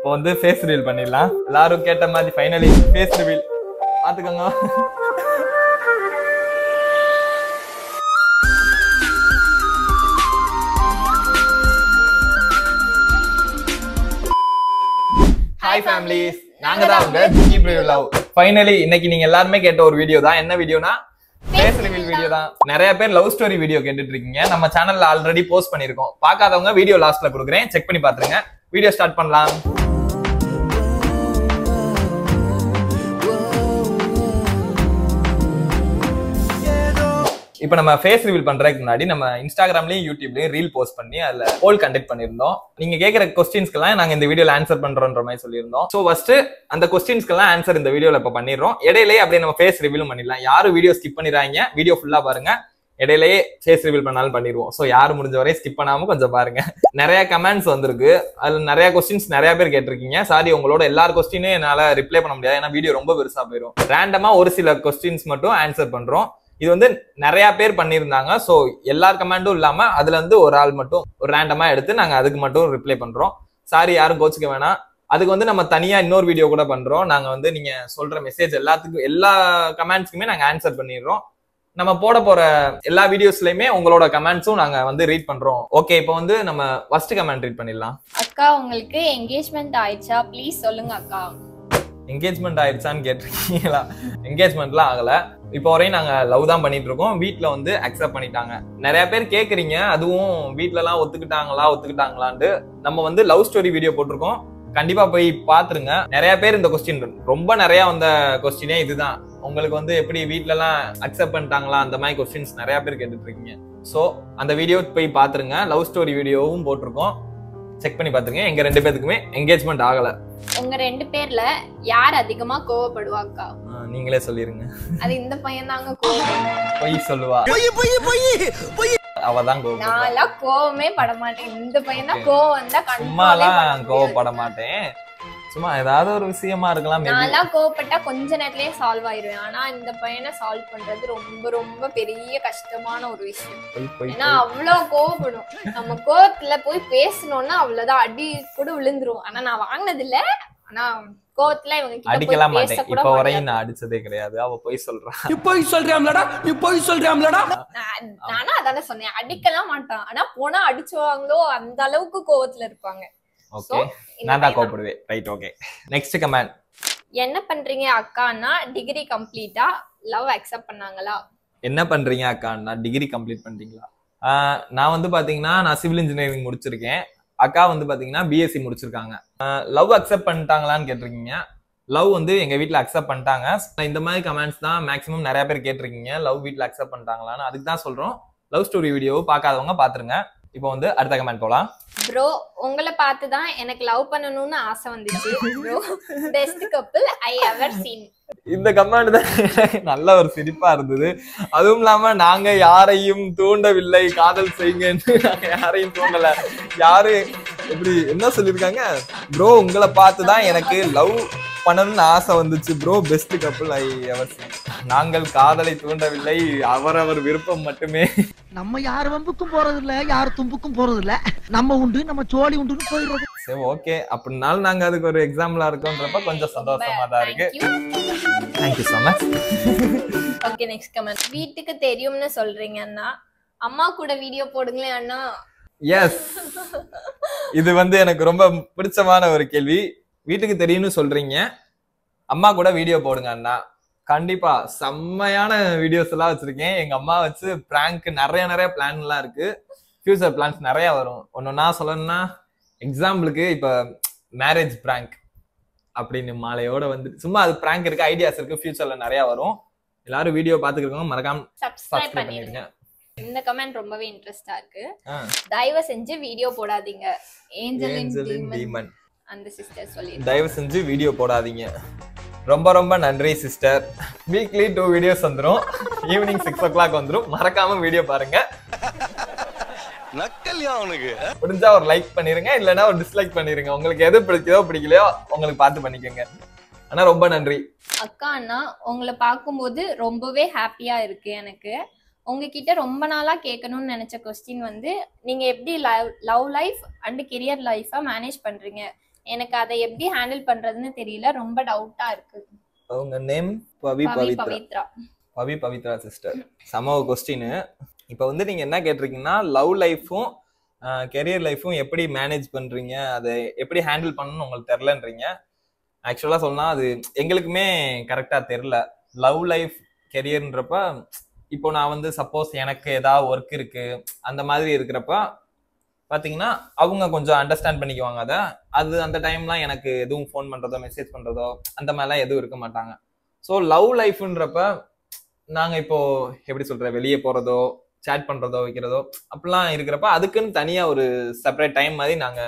இப்போ வந்து face reveal பண்ணிடலாம். எல்லாரும் கேட்ட மாதிரி ஃபைனலி ஃபேஸ் ரிவீல் பாத்துக்கோங்க. ஹாய் ஃபேமிலிஸ், நாங்க தான் உங்க ஜிஜி பிரேவ் லவ். ஃபைனலி இன்னைக்கு நீங்க எல்லாருமே கேட்ட ஒரு வீடியோ தான். என்ன வீடியோனா ஃபேஸ் ரிவீல் வீடியோ தான். நிறைய பேர் லவ் ஸ்டோரி வீடியோ கேட்டுட்டு இருக்கீங்க. நம்ம சேனல்ல ஆல்ரெடி போஸ்ட் பண்ணிருக்கோம். பார்க்காதவங்க வீடியோ லாஸ்ட்ல கொடுக்குறேன், செக் பண்ணி பாத்துருங்க. வீடியோ ஸ்டார்ட் பண்ணலாம். இப்போ நம்ம ஃபேஸ் ரிவீல் பண்றதுக்கு முன்னாடி நம்ம இன்ஸ்டாகிராம்லயும் யூடியூப்லயும் ரீல் போஸ்ட் பண்ணி அதுல போல் கண்டக்ட் பண்ணிருந்தோம். நீங்க கேட்கிற கொஸ்டின்ஸ்க்கெல்லாம் நாங்க இந்த வீடியோல ஆன்சர் பண்றோன்ற மாதிரி சொல்லியிருந்தோம். சோ ஃபர்ஸ்ட் அந்த கொஸ்டின்ஸ்க்கெல்லாம் ஆன்சர் இந்த வீடியோல இப்ப பண்ணிடுறோம். இடையிலேயே அப்படியே நம்ம ஃபேஸ் ரிவீலும் பண்ணிடலாம். யாரும் வீடியோ ஸ்கிப் பண்ணிடுறாங்க, வீடியோ ஃபுல்லா பாருங்க. இடையிலேயே ஃபேஸ் ரிவீல் பண்ணாலும் பண்ணிடுவோம். சோ யாரும் முடிஞ்ச வரை ஸ்கிப் பண்ணாம கொஞ்சம் பாருங்க. நிறைய கமெண்ட்ஸ் வந்திருக்கு, அதுல நிறைய கொஸ்டின்ஸ் நிறைய பேர் கேட்டிருக்கீங்க. சாரி, உங்களோட எல்லார் கொஸ்டினும் என்னால ரிப்ளை பண்ண முடியாது, ஏன்னா வீடியோ ரொம்ப பெருசா போயிடும். ரேண்டமா ஒரு சில கொஸ்டின்ஸ் மட்டும் ஆன்சர் பண்றோம். இது வந்து நிறைய பேர் பண்ணியிருந்தாங்க. ஸோ எல்லார் கமெண்டும் இல்லாம அதுல இருந்து ஒரு ஆள் மட்டும் ஒரு ரேண்டமா எடுத்து நாங்க அதுக்கு மட்டும் ரிப்ளை பண்றோம். சாரி, யாரும் கோச்சுக்க வேணாம். அதுக்கு வந்து நம்ம தனியா இன்னொரு வீடியோ கூட பண்றோம். நாங்க வந்து நீங்க சொல்ற மெசேஜ் எல்லாத்துக்கும் எல்லா கமெண்ட்ஸ்க்குமே நாங்க ஆன்சர் பண்ணிடுறோம். நம்ம போட போற எல்லா வீடியோஸ்லயுமே உங்களோட கமெண்ட்ஸும் நாங்க வந்து ரீட் பண்றோம். ஓகே, இப்போ வந்து நம்ம ஃபர்ஸ்ட் கமெண்ட் ரீட் பண்ணிடலாம். அக்கா, உங்களுக்கு என்கேஜ்மெண்ட் ஆயிடுச்சா? ப்ளீஸ் சொல்லுங்க அக்கா. என்கேஜ்மெண்ட் ஆயிடுச்சான்னு கேட்டிருக்கீங்களா? என்கேஜ்மெண்ட்லாம் ஆகல. இப்போ வரையும் நாங்க லவ் தான் பண்ணிட்டு இருக்கோம். வீட்டுல வந்து அக்செப்ட் பண்ணிட்டாங்க. நிறைய பேர் கேக்குறீங்க, அதுவும் வீட்டுல எல்லாம் ஒத்துக்கிட்டாங்களான்ட்டு. நம்ம வந்து லவ் ஸ்டோரி வீடியோ போட்டிருக்கோம், கண்டிப்பா போய் பாத்துருங்க. நிறைய பேர் இந்த கொஸ்டின் ரொம்ப நிறைய வந்த கொஸ்டினே இதுதான். உங்களுக்கு வந்து எப்படி வீட்டுல எல்லாம் அக்செப்ட் பண்ணிட்டாங்களா அந்த மாதிரி கொஸ்டின்ஸ் நிறைய பேர் கேட்டுட்டு இருக்கீங்க. சோ அந்த வீடியோ போய் பாத்துருங்க. லவ் ஸ்டோரி வீடியோவும் போட்டிருக்கோம், செக் பண்ணி பாத்துங்க. எங்க ரெண்டு பேத்துக்குமே என்கேஜ்மெண்ட் ஆகல. உங்க ரெண்டு பேர்ல யார் அதிகமா கோவப்படுவாக்கா? நீங்களே சொல்லிருங்க. அது இந்த பையன் தாங்க கோவப்படுவான். பொய் சொல்லுவா, அவதான் கோவம். நான்லாம் கோவமே பட மாட்டேன். இந்த பையன் தான் கோவம் வந்தா சும்மாலாம் கோவப்பட மாட்டேன். சும்மா ஏதாவது ஒரு விஷயமா இருக்கலாம். நான்லாம் கோவப்பட்டா கொஞ்ச நேரத்திலேயே சால்வ் ஆயிருவேன். ஆனா இந்த பையனை சால்வ் பண்றது ரொம்ப ரொம்ப பெரிய கஷ்டமான ஒரு விஷயம். ஏன்னா அவ்வளவு கோவப்படும். நம்ம கோவத்துல போய் பேசணும்னா அவ்வளவுதான், அடி கூட விழுந்துரும். ஆனா நான் வாங்கினது இல்ல. ஆனா கோவத்துல இவங்க அடிக்கலாம் மாட்டேன். இப்ப வரையும் நான் அடிச்சதே கிடையாது. அவ போய் சொல்றான். நீ போய் சொல்றியாம்லடா. நானும் அதானே சொன்னேன், அடிக்கலாம் மாட்டான். ஆனா போனா அடிச்சுவாங்களோ அந்த அளவுக்கு கோவத்துல இருப்பாங்க. ஓகே, நான் தான் கோவப்படுவேன். Right, okay. Next comment. என்ன பண்றீங்க அக்கான்னா டிகிரி கம்ப்ளீட்டா, லவ் அக்செப்ட் பண்ணாங்களா? என்ன பண்றீங்க அக்கான்னா டிகிரி கம்ப்ளீட் பண்ணிட்டீங்களா? நான் வந்து பாத்தீங்கன்னா நான் சிவில் இன்ஜினியரிங் முடிச்சிருக்கேன். அக்கா வந்து பாத்தீங்கன்னா பிஎஸ்சி முடிச்சிருக்காங்க. லவ் அக்செப்ட் பண்ணிட்டாங்களான்னு கேட்டிருக்கீங்க. லவ் வந்து எங்க வீட்டுல அக்செப்ட் பண்ணிட்டாங்க. இந்த மாதிரி கமெண்ட்ஸ் தான் மேக்ஸிமம் நிறைய பேர் கேட்டிருக்கீங்க, லவ் வீட்டுல அக்செப்ட் பண்ணிட்டாங்களான்னு. அதுக்கு தான் சொல்றோம், லவ் ஸ்டோரி வீடியோ பார்க்காதவங்க பாத்துருங்க. இப்போ வந்து அடுத்த கமெண்ட் போலாம். ப்ரோ, உங்களை பார்த்து தான் எனக்கு லவ் பண்ணணும்னு ஆசை வந்துச்சு. ப்ரோ, பெஸ்ட் கப்பிள் ஐ எவர் சீன். இந்த கமெண்ட் தான் நல்ல ஒரு சிரிப்பா இருந்தது. அதுவும் இல்லாம நாங்க யாரையும் தூண்டவில்லை, காதல் செய்யுங்கன்னு நாங்க யாரையும் தூண்டல. யாரு எப்படி என்ன சொல்லியிருக்காங்க? ப்ரோ, உங்களை பார்த்து தான் எனக்கு லவ் பண்ணணும்னு ஆசை வந்துச்சு. ப்ரோ, பெஸ்ட் கப்பிள் ஐ எவர் சீன். நாங்கள் காதலை தூண்டவில்லை, அவரவர் விருப்பம் மட்டுமே. நம்ம யார் வம்புக்கும் போறது இல்ல, யார் தும்புக்கும் போறது இல்ல. நம்ம உண்டு, நம்ம சோழி உண்டுன்னு போயிடுறது. சரி, ஓகே. அப்படினாலும் நாங்க அதுக்கு ஒரு எக்ஸாம்பிளா இருக்கோன்றப்ப கொஞ்சம் சந்தோஷமா தான் இருக்கு. Thank you so much. Okay, next comment. வீட்டுக்கு தெரியும்னு சொல்றீங்க அண்ணா, அம்மா கூட வீடியோ போடுங்களேன் அண்ணா. எஸ், இது வந்து எனக்கு ரொம்ப பிடிச்சமான ஒரு கேள்வி. வீட்டுக்கு தெரியும்னு சொல்றீங்க, அம்மா கூட வீடியோ போடுங்க அண்ணா. கண்டிப்பா செம்மையான வீடியோஸ் எல்லாம் வச்சிருக்கேன். எங்க அம்மா வச்சு பிராங்க் நிறைய பிளான் எல்லாம் இருக்கு. ஃபியூச்சர் பிளான்ஸ் நிறைய வரும். ஒன்னொன்னா சொல்லணும்னா, எக்ஸாம்பிளுக்கு இப்ப மேரேஜ் பிராங்க் அப்படின்னு மாலையோட வந்து சும்மா அது பிராங்க் இருக்கு, ஐடியாஸ் இருக்கு, ஃபியூச்சர்ல நிறைய வரும். எல்லாரும் வீடியோ பாத்துக்கிருக்கோங்க, மறக்காம சப்ஸ்கிரைப் பண்ணிருங்க. இந்த கமெண்ட் ரொம்பவே இன்ட்ரெஸ்டா இருக்கு. தயவு செஞ்சு வீடியோ போடாதீங்க, ஏஞ்சலின் டீமன் அந்த சிஸ்டர் சொல்லி. தயவு செஞ்சு வீடியோ போடாதீங்க. ரொம்ப ரொம்ப நன்றி சிஸ்டர். வீக்லி 2 வீடியோஸ் வந்துரும். ஈவினிங் 6 o'clock வந்துரும். மறக்காம வீடியோ பாருங்க. நக்கல்யா அவனுக்கு. முடிஞ்சா ஒரு லைக் பண்ணிருங்க, இல்லைன்னா ஒரு டிஸ்லைக் பண்ணிருங்க. உங்களுக்கு எது பிடிக்குதோ பிடிக்கலையோ உங்களுக்கு பார்த்து பண்ணிக்கோங்க. ஆனா ரொம்ப நன்றி அக்கா. அண்ணா, உங்களை பார்க்கும்போது ரொம்பவே ஹாப்பியா இருக்கு எனக்கு. உங்ககிட்ட ரொம்ப நாளா கேட்கணும்னு நினைச்ச கொஸ்டின் வந்து, நீங்க எப்படி லவ் லைஃப் அண்ட் கெரியர் லைஃபா மேனேஜ் பண்றீங்க? எனக்கு அதை எப்படி ஹேண்டில் பண்றதுன்னு தெரியல, ரொம்ப டவுட்டா இருக்கு. அவங்க நேம் பவித்ரா சிஸ்டர். சம கொஸ்டின். இப்போ வந்து நீங்க என்ன கேட்டிருக்கீங்கன்னா லவ் லைஃப்பும் கெரியர் லைஃப்பும் எப்படி மேனேஜ் பண்றீங்க, அதை எப்படி ஹேண்டில் பண்ணணும்னு உங்களுக்கு தெரிலன்றீங்க. ஆக்சுவலா சொன்னா அது எங்களுக்குமே கரெக்டா தெரில. லவ் லைஃப் கெரியர்ன்றப்ப இப்போ நான் வந்து சப்போஸ் எனக்கு ஏதாவது ஒர்க் இருக்கு அந்த மாதிரி இருக்கிறப்ப பாத்தீங்கன்னா அவங்க கொஞ்சம் அண்டர்ஸ்டாண்ட் பண்ணிக்குவாங்க. அது அந்த டைம்லாம் எனக்கு எதுவும் ஃபோன் பண்றதோ மெசேஜ் பண்றதோ அந்த மாதிரிலாம் எதுவும் இருக்க மாட்டாங்க. ஸோ லவ் லைஃப்ன்றப்ப நாங்க இப்போ எப்படி சொல்ற வெளியே போறதோ சேட் பண்றதோ வைக்கிறதோ அப்படிலாம் இருக்கிறப்ப அதுக்குன்னு தனியா ஒரு செப்பரேட் டைம் மாதிரி நாங்க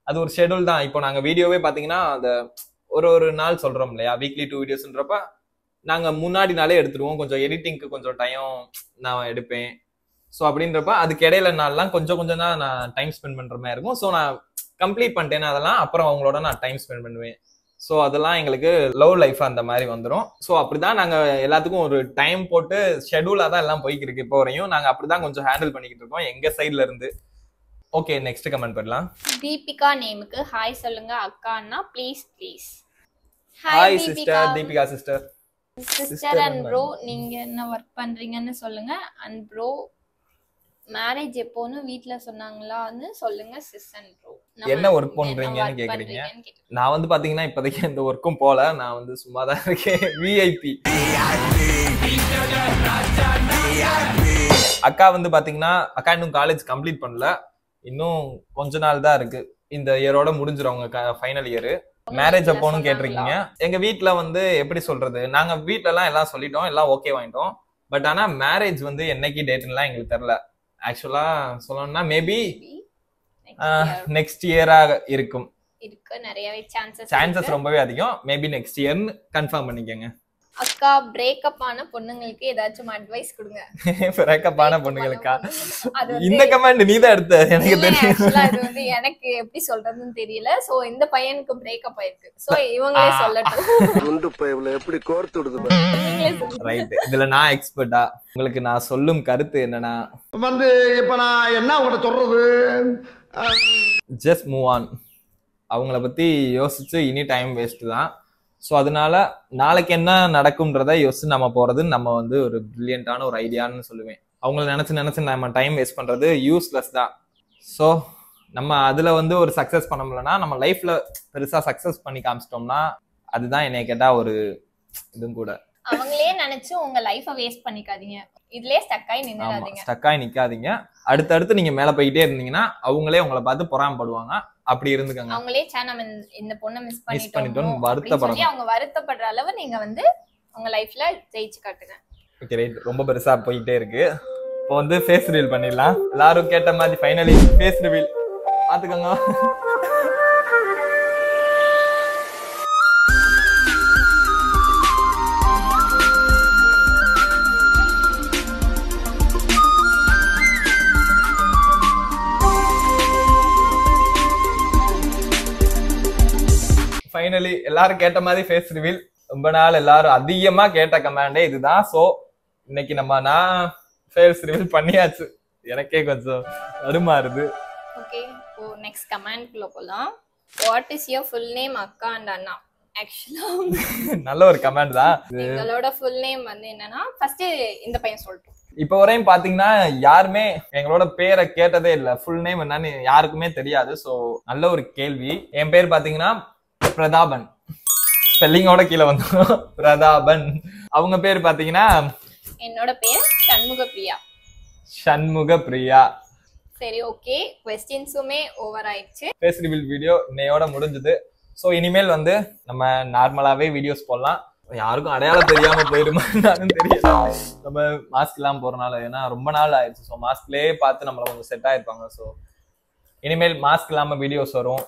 அது ஒரு ஷெடியூல் தான். இப்போ நாங்க வீடியோவே பாத்தீங்கன்னா அந்த ஒரு நாள் சொல்றோம் இல்லையா, வீக்லி 2 வீடியோஸ்ன்றப்ப நாங்க முன்னாடி நாளே எடுத்துருவோம். கொஞ்சம் எடிட்டிங்க்கு கொஞ்சம் டைம் நான் எடுப்பேன். ஸோ அப்படின்றப்ப அதுக்கு இடையில நாள்லாம் கொஞ்சம் தான் நான் டைம் ஸ்பெண்ட் பண்ற மாதிரி இருக்கும். ஸோ நான் கம்ப்ளீட் பண்ணிட்டேன்னா அதெல்லாம் அப்புறம் அவங்களோட நான் டைம் ஸ்பெண்ட் பண்ணுவேன். ஸோ அதெல்லாம் எங்களுக்கு லவ் லைஃப் அந்த மாதிரி வந்துடும். ஸோ அப்படிதான் நாங்க எல்லாத்துக்கும் ஒரு டைம் போட்டு ஷெடியூலா தான் எல்லாம் போய்க்கு இருக்கு. இப்போ வரையும் நாங்க அப்படிதான் கொஞ்சம் ஹேண்டில் பண்ணிக்கிட்டு இருக்கோம் எங்க சைட்ல இருந்து. ஓகே, நெக்ஸ்ட் கமெண்ட் பண்ணலாம். தீபிகா நேமுக்கு ஹாய் சொல்லுங்க அக்கான்னா please. Hi sister Deepika sister. Sister and bro, நீங்க என்ன ஒர்க் பண்றீங்கன்னு சொல்லுங்க. அண்ட் ப்ரோ மேரேஜ் எப்போன்னு வீட்ல சொன்னாங்களான்னு சொல்லுங்க. சிஸ் அண்ட் ப்ரோ என்ன ஒர்க் பண்றீங்கன்னு கேக்குறீங்க. நான் வந்து பாத்தீங்கன்னா இப்போதைக்கு எந்த ஒர்க்கும் போல, நான் வந்து சும்மா தான் இருக்கேன். விஐபி. அக்கா வந்து பாத்தீங்கன்னா அக்கா இன்னும் காலேஜ் கம்ப்ளீட் பண்ணல, இன்னும் கொஞ்ச நாள் தான் இருக்கு. இந்த இயரோட முடிஞ்சிரும் அவங்க ஃபைனல் இயர். மேரேஜ் அப்போன்னு கேட்டிருக்கீங்க. எங்க வீட்டுல வந்து எப்படி சொல்றது, நாங்க வீட்டுல எல்லாம் சொல்லிட்டோம், எல்லாம் ஓகே வாங்கிட்டோம். பட் ஆனா மேரேஜ் வந்து என்னைக்கு டேட்லாம் எங்களுக்கு தெரியல. ஆக்சுவலா சொல்லணும்னா மேபி நெக்ஸ்ட் இயரா இருக்கும். நிறையவே சான்சஸ் ரொம்பவே அதிகம். மேபி நெக்ஸ்ட் இயர்னு கன்ஃபார்ம் பண்ணிக்கங்க. அக்கா பிரேக்கப் ஆன பொண்ணுங்களுக்கு ஏதாச்சும் அட்வைஸ் கொடுங்க. பிரேக்கப் ஆன பொண்ணுங்களுக்கா? இந்த கமெண்ட் நீ தான் எடுத்த, எனக்கு தெரியும். அது வந்து எனக்கு எப்படி சொல்றதுன்னு தெரியல. சோ இந்த பையனுக்கு பிரேக்கப் ஆயிருக்கு. சோ இவங்களே சொல்லட்டும். குண்டு பையல எப்படி கோர்த்து விடுது. ரைட், இதுல நான் எக்ஸ்பர்ட்டா? உங்களுக்கு நான் சொல்லும் கருத்து என்னன்னா வந்து இப்ப நான் என்ன உங்கள்ட்ட சொல்றது, ஜஸ்ட் மூவ் ஆன். அவங்கள பத்தி யோசிச்சு இனி டைம் வேஸ்ட் தான். ஸோ அதனால நாளைக்கு என்ன நடக்கும்ன்றத யோசிச்சு நம்ம போறது நம்ம வந்து ஒரு பிரில்லியண்டான ஒரு ஐடியான்னு சொல்லுவேன். அவங்கள நினைச்சு நம்ம டைம் வேஸ்ட் பண்றது யூஸ்லெஸ் தான். ஸோ நம்ம அதுல வந்து ஒரு சக்சஸ் பண்ண முடியலன்னா நம்ம லைஃப்ல பெருசா சக்சஸ் பண்ணி காமிச்சிட்டோம்னா அதுதான் என்னைய கேட்டா ஒரு இதுவும் கூட. அவங்களே நினைச்சு உங்க லைஃபை வேஸ்ட் பண்ணிக்காதீங்க. இதுலயே ஸ்டக் ஆகி நிக்காதீங்க. அடுத்தடுத்து நீங்க மேல போயிட்டே இருந்தீங்கன்னா அவங்களே உங்களை பார்த்து பொறாமப்படுவாங்க. அப்படி இருந்துக்கங்க. அவங்களே நம்ம இந்த பொண்ணை மிஸ் பண்ணிட்டோம் வருத்தப்படுறாங்க. அவங்க வருத்தப்படுற அளவு நீங்க வந்து உங்க லைஃப்ல ஜெயிச்சு காட்டுங்க. ஓகே ரைட், ரொம்ப பெருசா போயிட்டே இருக்கு. இப்போ வந்து ஃபேஸ் ரிவீல் பண்ணிடலாம். எல்லாரும் கேட்ட மாதிரி ஃபைனலி ஃபேஸ் ரிவீல் பாத்துக்கோங்க. ஃபைனலி எல்லாரும் கேட்ட மாதிரி ஃபேஸ் ரிவீல். ரொம்ப நாள் எல்லாரும் அதிகமா கேட்ட கமெண்டே இதுதான். சோ இன்னைக்கு நான் ஃபேஸ் ரிவீல் பண்ணியாச்சு. எனக்கே கொஞ்சம் வருமாறுது. ஓகே, இப்போ நெக்ஸ்ட் கமெண்ட்க்குள்ள போலாம். What is your full name அக்கா அண்ட் அண்ணா? ஆக்சுவலா நல்ல ஒரு கமெண்ட் தான். எங்களோட ஃபுல் நேம் வந்து என்னன்னா ஃபர்ஸ்ட் இந்த பையன் சொல்லிட்டோம். இப்போ வரையும் பாத்தீங்கன்னா யாருமே எங்களோட பேரை கேட்டதே இல்ல. ஃபுல் நேம் என்னன்னு யாருக்குமே தெரியாது. சோ நல்ல ஒரு கேள்வி. என் பேர் பாத்தீங்கன்னா பிரதாபன். ஸ்பெல்லிங்கோட கீழே வந்தோம் பிரதாபன். அவங்க பேர் பாத்தீங்கன்னா என்னோட பேர் சண்முக பிரியா. சரி, ஓகே, क्वेश्चंसுமே ஓவர் ஆயிடுச்சு. ஃபேஸ் ரிவீல் வீடியோ இன்னையோட முடிஞ்சது. சோ இனிமேல் வந்து நம்ம நார்மலாவே வீடியோஸ் போடலாம். யாருக்கும் அடையாளம் தெரியாம போயிருமான்னு தெரியல. நம்ம மாஸ்க் இல்லாம போறனால, ஏன்னா ரொம்ப நாள் ஆயிடுச்சு. ஸோ மாஸ்க்லயே பார்த்து நம்மள கொஞ்சம் செட் ஆயிருப்பாங்க. ஸோ இனிமேல் மாஸ்க் இல்லாம வீடியோஸ் வரும்.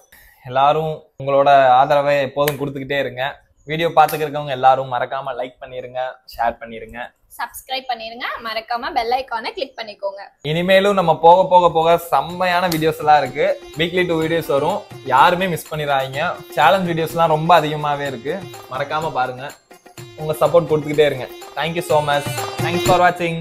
எல்லாரும் உங்களோட ஆதரவை எப்போதும் கொடுத்துக்கிட்டே இருங்க. வீடியோ பார்த்துக்கிறவங்க எல்லாரும் மறக்காம லைக் பண்ணிருங்க, ஷேர் பண்ணிருங்க, சப்ஸ்கிரைப் பண்ணிருங்க, மறக்காம பெல் ஐகானை கிளிக் பண்ணிக்கோங்க. இனிமேலும் நம்ம போக செம்மையான வீடியோஸ் எல்லாம் இருக்கு. வீக்லி 2 வீடியோஸ் வரும். யாருமே மிஸ் பண்ணிடாதீங்க. சேலஞ்ச் வீடியோஸ்லாம் ரொம்ப அதிகமாவே இருக்கு. மறக்காம பாருங்க. உங்க சப்போர்ட் கொடுத்துக்கிட்டே இருங்க. Thank you so much. Thanks for வாட்சிங்.